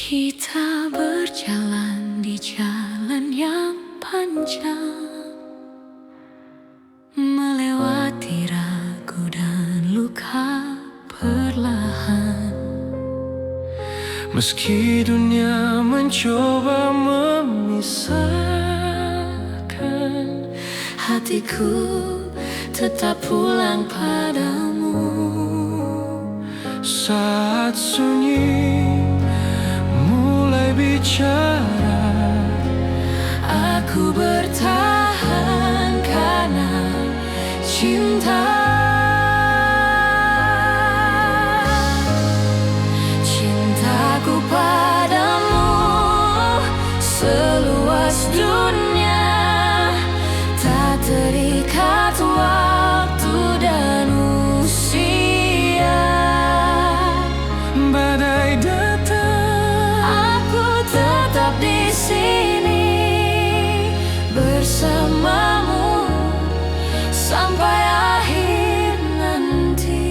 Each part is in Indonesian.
Kita berjalan di jalan yang panjang, melewati ragu dan luka perlahan. Meski dunia mencoba memisahkan, Hatiku tetap pulang padamu. saat sunyi mulai bicara, Aku bertahan karena cinta. Cintaku padamu seluas dunia, tak terikat waktu dan usia. badai datang, Aku tetap di sini bersamamu sampai akhir nanti.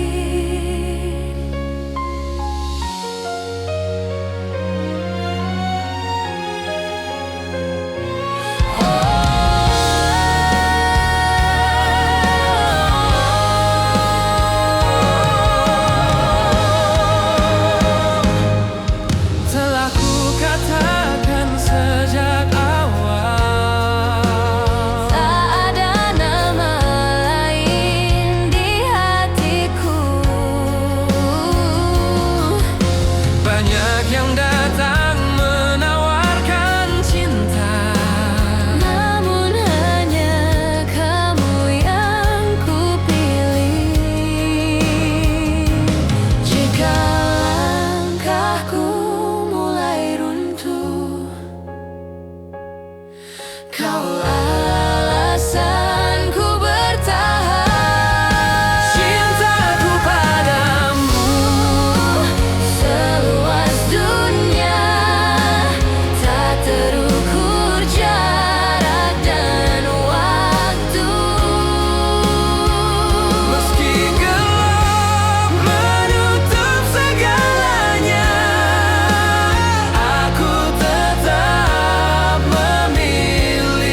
telah ku katakan sejak awal, Tak ada nama lain di hatiku. banyak yang datang menawarkan cinta, Namun hanya kamu yang kupilih. Jika langkahku mulai runtuh, kaulah alasanku bertahan. cintaku padamu Seluas dunia, tak terukur jarak dan waktu. meski gelap menutup segalanya, aku tetap memilihmu.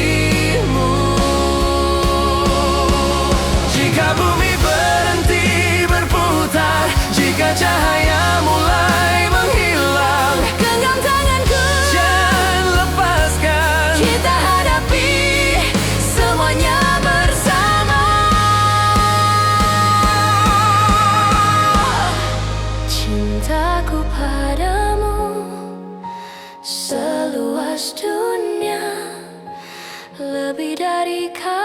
Jika bumi berhenti berputar, jika cahaya mulai menghilang, Genggam tanganku, jangan lepaskan. kita hadapi semuanya bersama. Cintaku padamu seluas dunia, lebih dari kau.